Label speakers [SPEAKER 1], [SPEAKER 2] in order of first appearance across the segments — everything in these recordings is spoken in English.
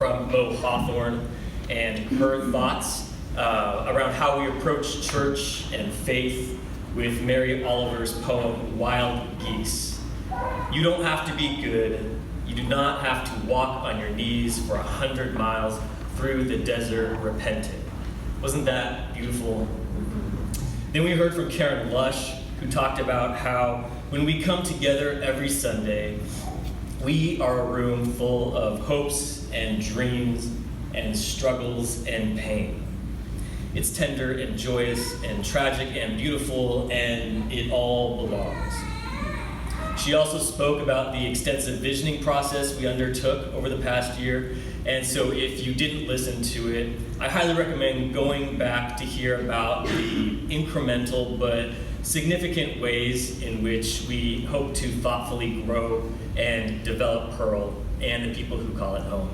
[SPEAKER 1] from Mo Hawthorne and her thoughts around how we approach church and faith with Mary Oliver's poem, Wild Geese. You don't have to be good. You do not have to walk on your knees for 100 miles through the desert repenting. Wasn't that beautiful? Then we heard from Karen Lush, who talked about how when we come together every Sunday, we are a room full of hopes and dreams and struggles and pain. It's tender and joyous and tragic and beautiful, and it all belongs. She also spoke about the extensive visioning process we undertook over the past year, and so if you didn't listen to it, I highly recommend going back to hear about the incremental but significant ways in which we hope to thoughtfully grow and develop Pearl and the people who call it home.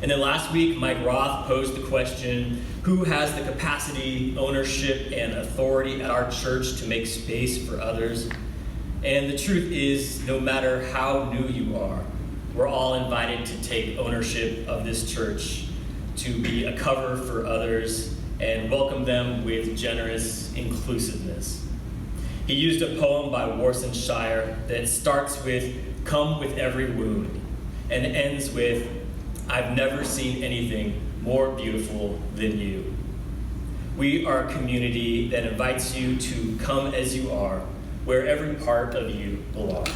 [SPEAKER 1] And then last week, Mike Roth posed the question, who has the capacity, ownership, and authority at our church to make space for others? And the truth is, no matter how new you are, we're all invited to take ownership of this church, to be a cover for others, and welcome them with generous inclusiveness. He used a poem by Warson Shire that starts with, "Come with every wound," and ends with, "I've never seen anything more beautiful than you." We are a community that invites you to come as you are, where every part of you belongs.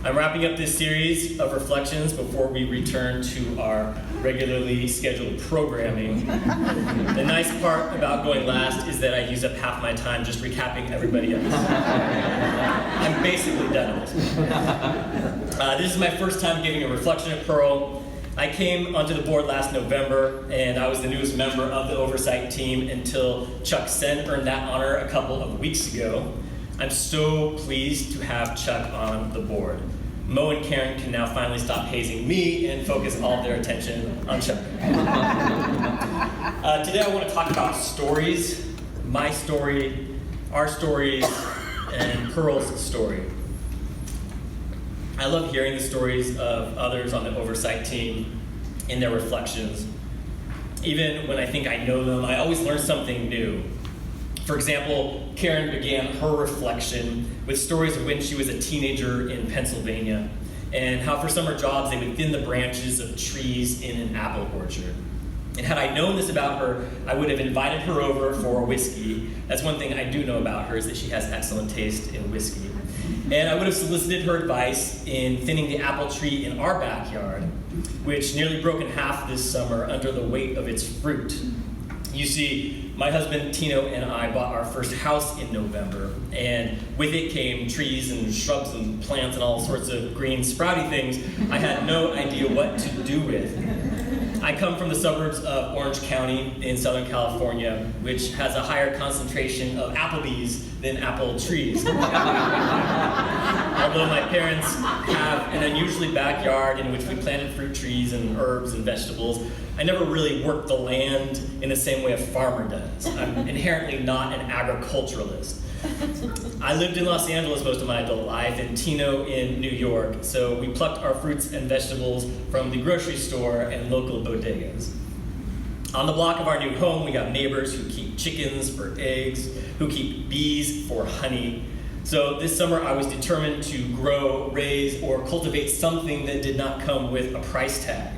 [SPEAKER 1] I'm wrapping up this series of reflections before we return to our regularly scheduled programming. The nice part about going last is that I use up half my time just recapping everybody else. I'm basically done with this. This is my first time giving a reflection at Pearl. I came onto the board last November, and I was the newest member of the Oversight team until Chuck Sen earned that honor a couple of weeks ago. I'm so pleased to have Chuck on the board. Mo and Karen can now finally stop hazing me and focus all of their attention on Chuck. Today I want to talk about stories, my story, our stories, and Pearl's story. I love hearing the stories of others on the Oversight team in their reflections. Even when I think I know them, I always learn something new. For example, Karen began her reflection with stories of when she was a teenager in Pennsylvania and how for summer jobs they would thin the branches of trees in an apple orchard. And had I known this about her, I would have invited her over for a whiskey. That's one thing I do know about her, is that she has excellent taste in whiskey. And I would have solicited her advice in thinning the apple tree in our backyard, which nearly broke in half this summer under the weight of its fruit. You see, my husband Tino and I bought our first house in November, and with it came trees and shrubs and plants and all sorts of green sprouty things I had no idea what to do with. I come from the suburbs of Orange County in Southern California, which has a higher concentration of Applebee's than apple trees. Although my parents have an unusually backyard in which we planted fruit trees and herbs and vegetables, I never really worked the land in the same way a farmer does. I'm inherently not an agriculturalist. I lived in Los Angeles most of my adult life and Tino in New York, so we plucked our fruits and vegetables from the grocery store and local bodegas. On the block of our new home, we got neighbors who keep chickens for eggs, who keep bees for honey. So this summer I was determined to grow, raise, or cultivate something that did not come with a price tag.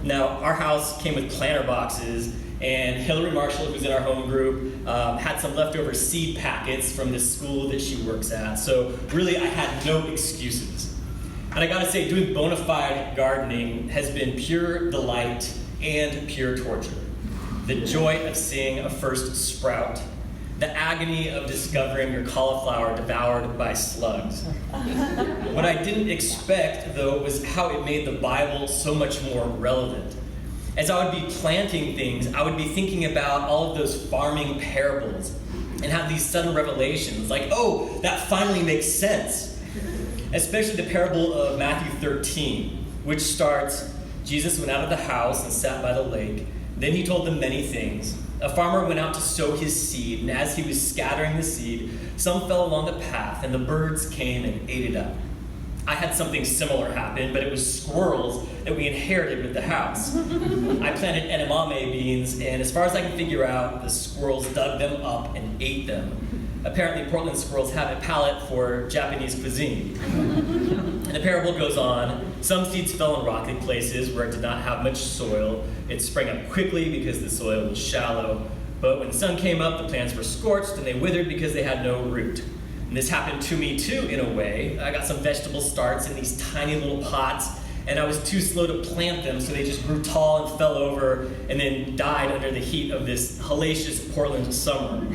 [SPEAKER 1] Now, our house came with planter boxes, and Hillary Marshall, who's in our home group, had some leftover seed packets from the school that she works at. So really, I had no excuses. And I gotta say, doing bona fide gardening has been pure delight and pure torture. The joy of seeing a first sprout, the agony of discovering your cauliflower devoured by slugs. What I didn't expect, though, was how it made the Bible so much more relevant. As I would be planting things, I would be thinking about all of those farming parables and have these sudden revelations, like, oh, that finally makes sense. Especially the parable of Matthew 13, which starts, Jesus went out of the house and sat by the lake. Then he told them many things. A farmer went out to sow his seed, and as he was scattering the seed, some fell along the path, and the birds came and ate it up. I had something similar happen, but it was squirrels that we inherited with the house. I planted edamame beans, and as far as I can figure out, the squirrels dug them up and ate them. Apparently, Portland squirrels have a palate for Japanese cuisine. And the parable goes on. Some seeds fell in rocky places where it did not have much soil. It sprang up quickly because the soil was shallow. But when the sun came up, the plants were scorched and they withered because they had no root. And this happened to me too, in a way. I got some vegetable starts in these tiny little pots, and I was too slow to plant them, so they just grew tall and fell over and then died under the heat of this hellacious Portland summer.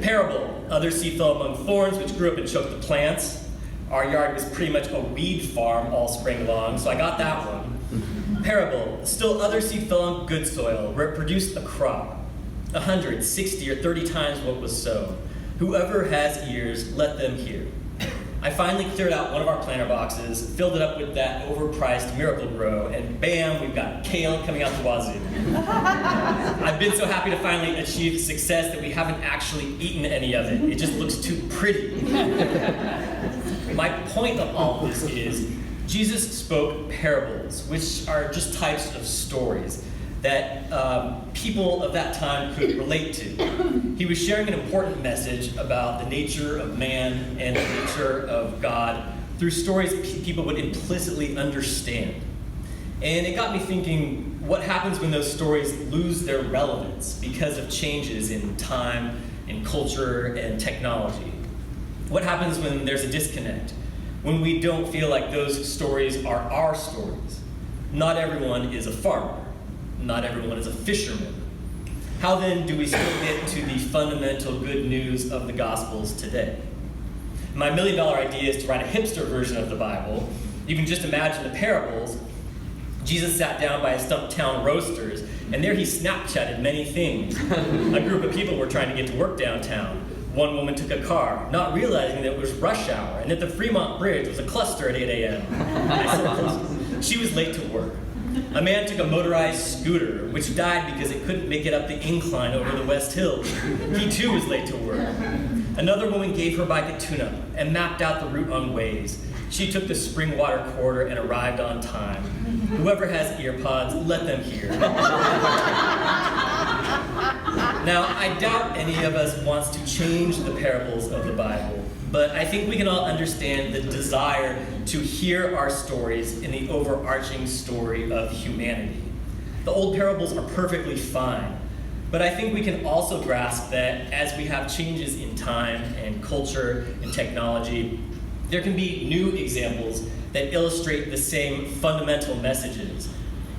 [SPEAKER 1] Parable. Other seed fell among thorns, which grew up and choked the plants. Our yard was pretty much a weed farm all spring long, so I got that one. Parable. Still other seed fell on good soil, where it produced a crop, 100, 60, or 30 times what was sown. Whoever has ears, let them hear. I finally cleared out one of our planter boxes, filled it up with that overpriced Miracle-Gro, and bam, we've got kale coming out the wazoo. I've been so happy to finally achieve success that we haven't actually eaten any of it. It just looks too pretty. My point of all of this is, Jesus spoke parables, which are just types of stories that people of that time could relate to. He was sharing an important message about the nature of man and the nature of God through stories people would implicitly understand. And it got me thinking, what happens when those stories lose their relevance because of changes in time, in culture, and technology? What happens when there's a disconnect? When we don't feel like those stories are our stories? Not everyone is a farmer. Not everyone is a fisherman. How then do we still get to the fundamental good news of the Gospels today? My $1 million idea is to write a hipster version of the Bible. You can just imagine the parables. Jesus sat down by a Stumptown Roasters, and there he Snapchatted many things. A group of people were trying to get to work downtown. One woman took a car, not realizing that it was rush hour, and that the Fremont Bridge was a cluster at 8 a.m. She was late to work. A man took a motorized scooter, which died because it couldn't make it up the incline over the West Hills. He too was late to work. Another woman gave her bike a tune-up and mapped out the route on Waze. She took the Springwater corridor and arrived on time. Whoever has earpods, let them hear. Now, I doubt any of us wants to change the parables of the Bible, but I think we can all understand the desire to hear our stories in the overarching story of humanity. The old parables are perfectly fine, but I think we can also grasp that as we have changes in time and culture and technology, there can be new examples that illustrate the same fundamental messages.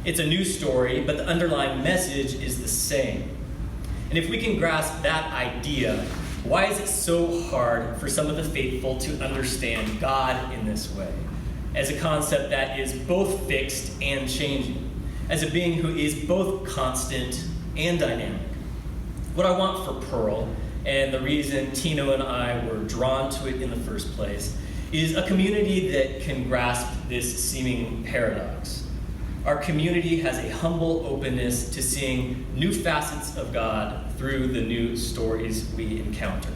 [SPEAKER 1] It's a new story, but the underlying message is the same. And if we can grasp that idea, why is it so hard for some of the faithful to understand God in this way, as a concept that is both fixed and changing, as a being who is both constant and dynamic? What I want for Pearl, and the reason Tino and I were drawn to it in the first place, is a community that can grasp this seeming paradox. Our community has a humble openness to seeing new facets of God through the new stories we encounter.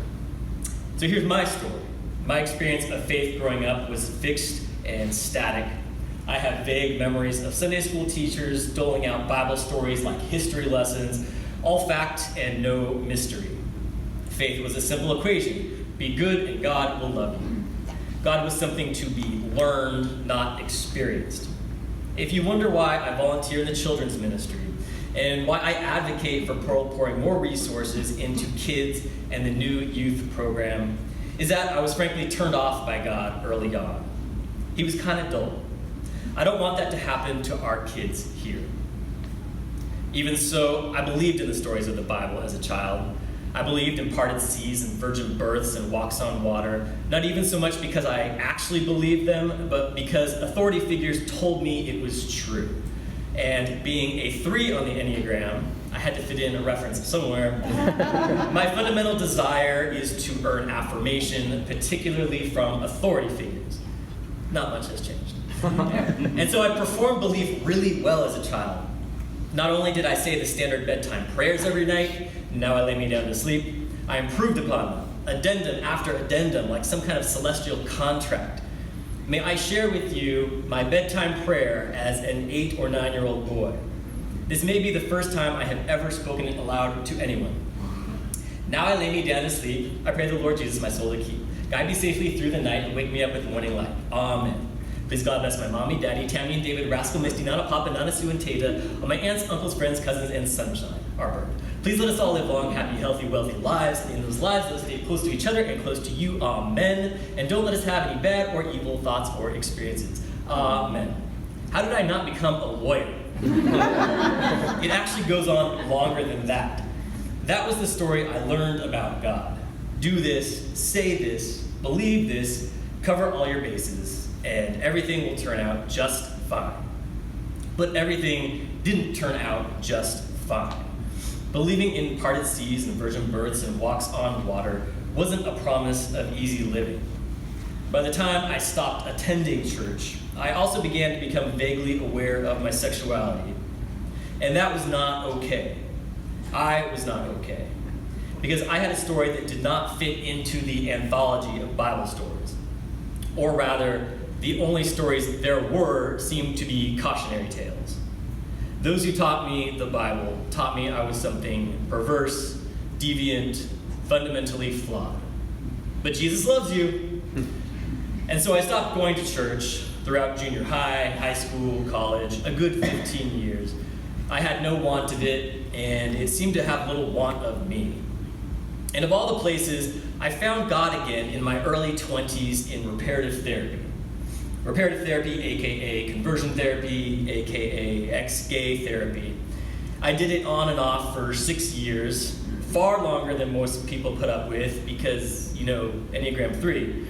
[SPEAKER 1] So here's my story. My experience of faith growing up was fixed and static. I have vague memories of Sunday school teachers doling out Bible stories like history lessons, all fact and no mystery. Faith was a simple equation: be good and God will love you. God was something to be learned, not experienced. If you wonder why I volunteer in the children's ministry and why I advocate for Pearl pouring more resources into kids and the new youth program, is that I was frankly turned off by God early on. He was kind of dull. I don't want that to happen to our kids here. Even so, I believed in the stories of the Bible as a child. I believed in parted seas and virgin births and walks on water, not even so much because I actually believed them, but because authority figures told me it was true. And being a 3 on the Enneagram, I had to fit in a reference somewhere. My fundamental desire is to earn affirmation, particularly from authority figures. Not much has changed. And so I performed belief really well as a child. Not only did I say the standard bedtime prayers every night, now I lay me down to sleep, I improved upon them, addendum after addendum, like some kind of celestial contract. may I share with you my bedtime prayer as an 8 or 9-year-old boy. This may be the first time I have ever spoken it aloud to anyone. Now I lay me down to sleep. I pray the Lord Jesus my soul to keep. Guide me safely through the night and wake me up with morning light. Amen. Please God bless my mommy, daddy, Tammy and David, Rascal, Misty, Nana, Papa, Nana, Sue, and Tata, all my aunts, uncles, friends, cousins, and sunshine, Arbor. Please let us all live long, happy, healthy, wealthy lives. And in those lives, let us stay close to each other and close to you. Amen. And don't let us have any bad or evil thoughts or experiences. Amen. How did I not become a lawyer? It actually goes on longer than that. That was the story I learned about God. Do this, say this, believe this, cover all your bases, and everything will turn out just fine. But everything didn't turn out just fine. Believing in parted seas and virgin births and walks on water wasn't a promise of easy living. By the time I stopped attending church, I also began to become vaguely aware of my sexuality. And that was not okay. I was not okay. Because I had a story that did not fit into the anthology of Bible stories. Or rather, the only stories there were seemed to be cautionary tales. Those who taught me the Bible taught me I was something perverse, deviant, fundamentally flawed. But Jesus loves you. And so I stopped going to church throughout junior high, high school, college, a good 15 years. I had no want of it, and it seemed to have little want of me. And of all the places, I found God again in my early 20s in reparative therapy. Reparative therapy, aka conversion therapy, aka ex-gay therapy. I did it on and off for 6 years, far longer than most people put up with because, Enneagram 3.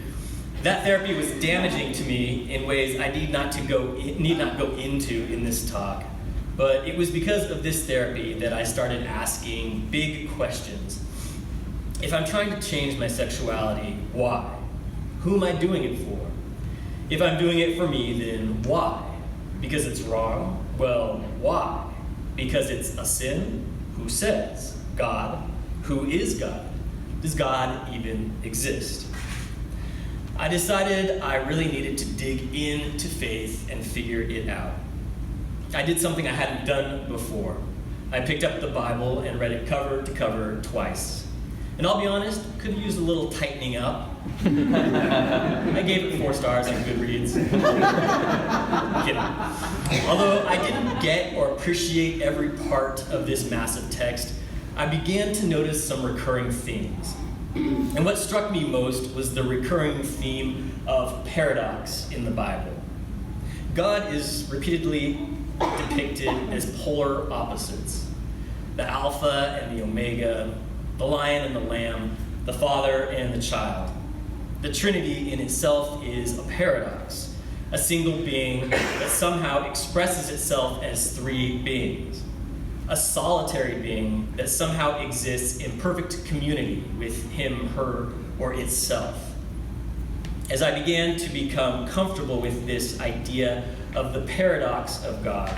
[SPEAKER 1] That therapy was damaging to me in ways I need not go into in this talk. But it was because of this therapy that I started asking big questions. If I'm trying to change my sexuality, why? Who am I doing it for? If I'm doing it for me, then why? Because it's wrong? Well, why? Because it's a sin? Who says? God? Who is God? Does God even exist? I decided I really needed to dig into faith and figure it out. I did something I hadn't done before. I picked up the Bible and read it cover to cover twice. And I'll be honest, could have used a little tightening up. I gave it 4 stars on Goodreads. Kidding. Although I didn't get or appreciate every part of this massive text, I began to notice some recurring themes. And what struck me most was the recurring theme of paradox in the Bible. God is repeatedly depicted as polar opposites. The Alpha and the Omega, the lion and the lamb, the father and the child. The Trinity in itself is a paradox, a single being that somehow expresses itself as 3 beings. A solitary being that somehow exists in perfect community with him, her, or itself. As I began to become comfortable with this idea of the paradox of God,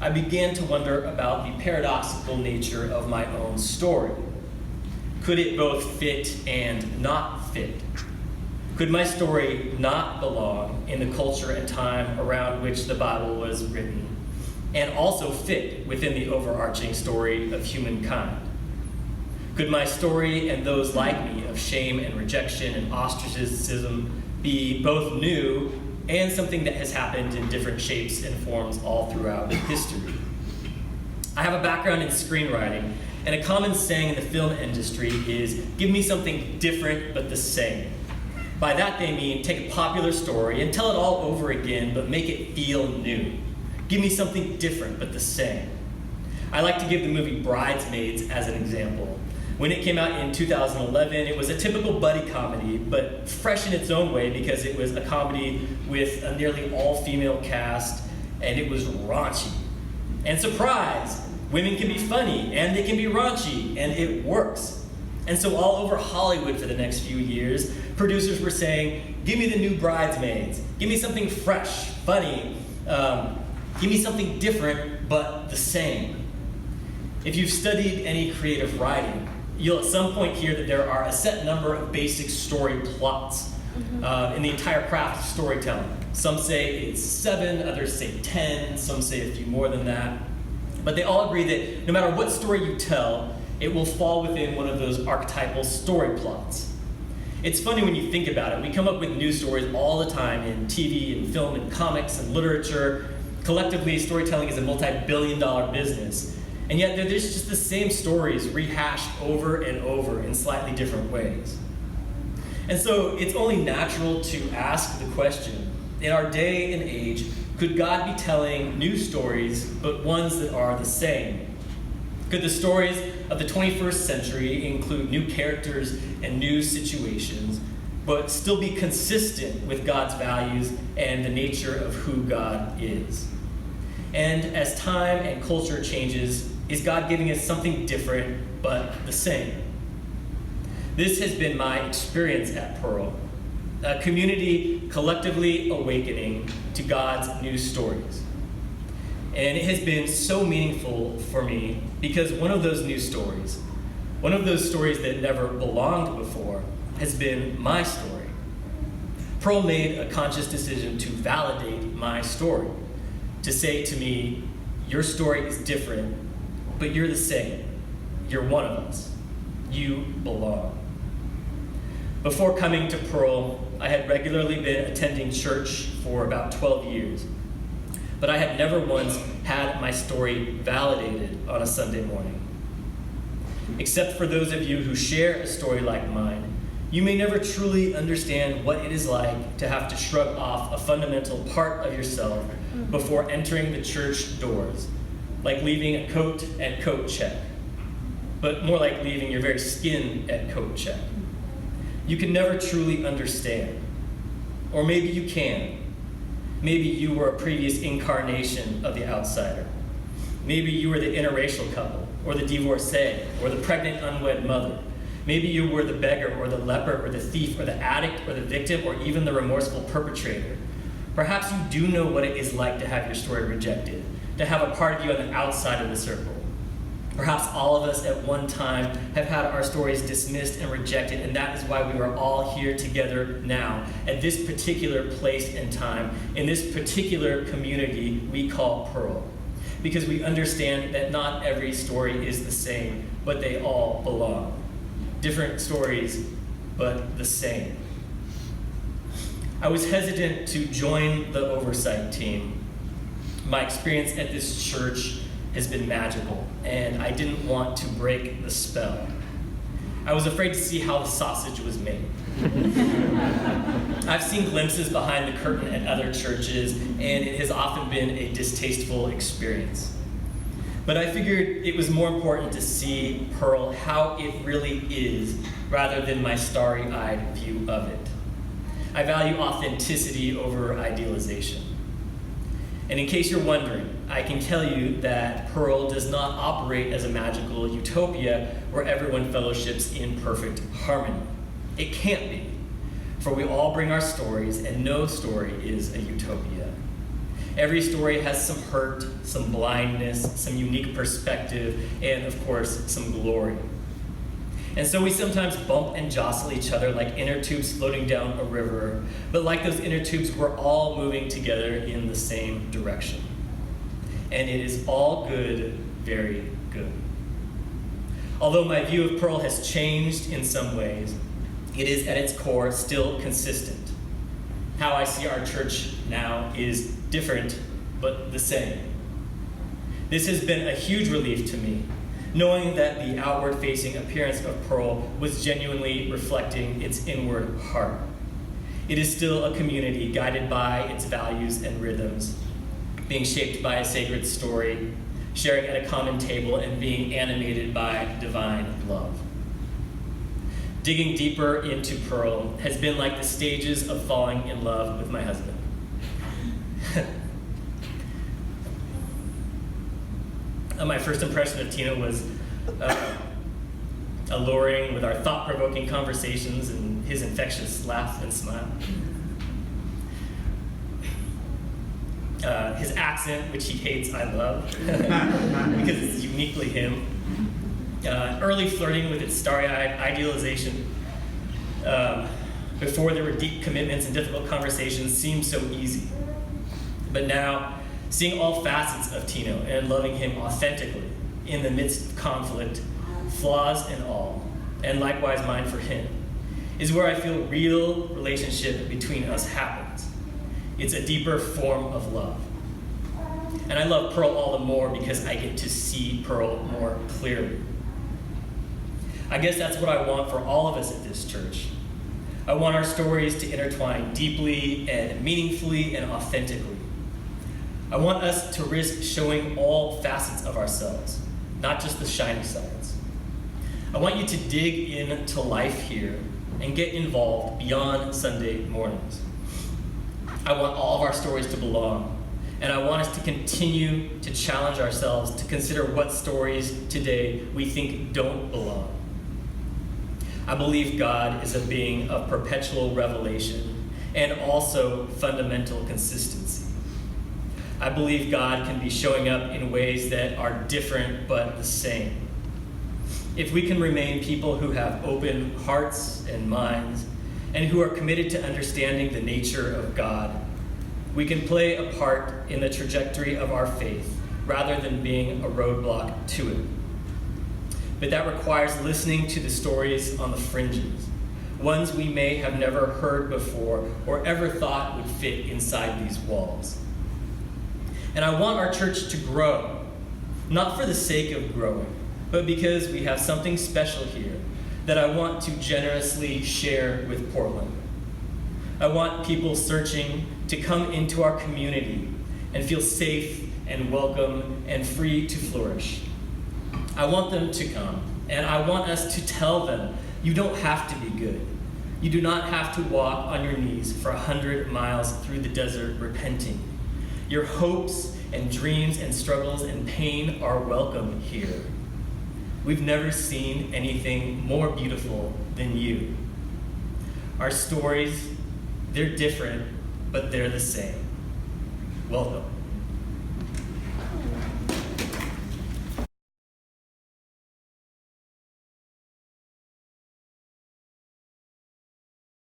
[SPEAKER 1] I began to wonder about the paradoxical nature of my own story. Could it both fit and not fit? Could my story not belong in the culture and time around which the Bible was written, and also fit within the overarching story of humankind? Could my story and those like me of shame and rejection and ostracism be both new and something that has happened in different shapes and forms all throughout history? I have a background in screenwriting, and a common saying in the film industry is, give me something different but the same. By that they mean take a popular story and tell it all over again, but make it feel new. Give me something different but the same. I like to give the movie Bridesmaids as an example. When it came out in 2011, it was a typical buddy comedy, but fresh in its own way because it was a comedy with a nearly all-female cast, and it was raunchy. And surprise, women can be funny, and they can be raunchy, and it works. And so all over Hollywood for the next few years, producers were saying, give me the new Bridesmaids. Give me something fresh, funny. Give me something different, but the same. If you've studied any creative writing, you'll at some point hear that there are a set number of basic story plots, in the entire craft of storytelling. Some say it's 7, others say 10, some say a few more than that. But they all agree that no matter what story you tell, it will fall within one of those archetypal story plots. It's funny when you think about it. We come up with news stories all the time in TV and film and comics and literature. Collectively, storytelling is a multi-billion-dollar business. And yet they're just the same stories rehashed over and over in slightly different ways. And so it's only natural to ask the question, in our day and age, could God be telling new stories, but ones that are the same? Could the stories of the 21st century include new characters and new situations, but still be consistent with God's values and the nature of who God is? And as time and culture changes, is God giving us something different, but the same? This has been my experience at Pearl, a community collectively awakening to God's new stories. And it has been so meaningful for me because one of those new stories, one of those stories that never belonged before, has been my story. Pearl made a conscious decision to validate my story, to say to me, your story is different, but you're the same. You're one of us. You belong. Before coming to Pearl, I had regularly been attending church for about 12 years, but I had never once had my story validated on a Sunday morning. Except for those of you who share a story like mine, you may never truly understand what it is like to have to shrug off a fundamental part of yourself before entering the church doors, like leaving a coat at coat check, but more like leaving your very skin at coat check. You can never truly understand. Or maybe you can. Maybe you were a previous incarnation of the outsider. Maybe you were the interracial couple, or the divorcee, or the pregnant unwed mother. Maybe you were the beggar, or the leper, or the thief, or the addict, or the victim, or even the remorseful perpetrator. Perhaps you do know what it is like to have your story rejected, to have a part of you on the outside of the circle. Perhaps all of us at one time have had our stories dismissed and rejected, and that is why we are all here together now, at this particular place and time, in this particular community we call Pearl. Because we understand that not every story is the same, but they all belong. Different stories, but the same. I was hesitant to join the Oversight team. My experience at this church has been magical, and I didn't want to break the spell. I was afraid to see how the sausage was made. I've seen glimpses behind the curtain at other churches, and it has often been a distasteful experience. But I figured it was more important to see Pearl how it really is, rather than my starry-eyed view of it. I value authenticity over idealization. And in case you're wondering, I can tell you that Pearl does not operate as a magical utopia where everyone fellowships in perfect harmony. It can't be, for we all bring our stories, and no story is a utopia. Every story has some hurt, some blindness, some unique perspective, and of course, some glory. And so we sometimes bump and jostle each other like inner tubes floating down a river, but like those inner tubes, we're all moving together in the same direction. And it is all good, very good. Although my view of Pearl has changed in some ways, it is at its core still consistent. How I see our church now is different, but the same. This has been a huge relief to me, knowing that the outward-facing appearance of Pearl was genuinely reflecting its inward heart. It is still a community guided by its values and rhythms, being shaped by a sacred story, sharing at a common table, and being animated by divine love. Digging deeper into Pearl has been like the stages of falling in love with my husband. My first impression of Tina was alluring with our thought-provoking conversations and his infectious laugh and smile. His accent, which he hates, I love, because it's uniquely him. Early flirting with its starry-eyed idealization. Before, there were deep commitments and difficult conversations seemed so easy. But now, seeing all facets of Tino and loving him authentically in the midst of conflict, flaws and all, and likewise mine for him, is where I feel real relationship between us happens. It's a deeper form of love. And I love Pearl all the more because I get to see Pearl more clearly. I guess that's what I want for all of us at this church. I want our stories to intertwine deeply and meaningfully and authentically. I want us to risk showing all facets of ourselves, not just the shiny sides. I want you to dig into life here and get involved beyond Sunday mornings. I want all of our stories to belong, and I want us to continue to challenge ourselves to consider what stories today we think don't belong. I believe God is a being of perpetual revelation and also fundamental consistency. I believe God can be showing up in ways that are different but the same. If we can remain people who have open hearts and minds and who are committed to understanding the nature of God, we can play a part in the trajectory of our faith rather than being a roadblock to it. But that requires listening to the stories on the fringes, ones we may have never heard before or ever thought would fit inside these walls. And I want our church to grow, not for the sake of growing, but because we have something special here that I want to generously share with Portland. I want people searching to come into our community and feel safe and welcome and free to flourish. I want them to come, and I want us to tell them, you don't have to be good. You do not have to walk on your knees for 100 miles through the desert repenting. Your hopes and dreams and struggles and pain are welcome here. We've never seen anything more beautiful than you. Our stories, they're different, but they're the same. Welcome.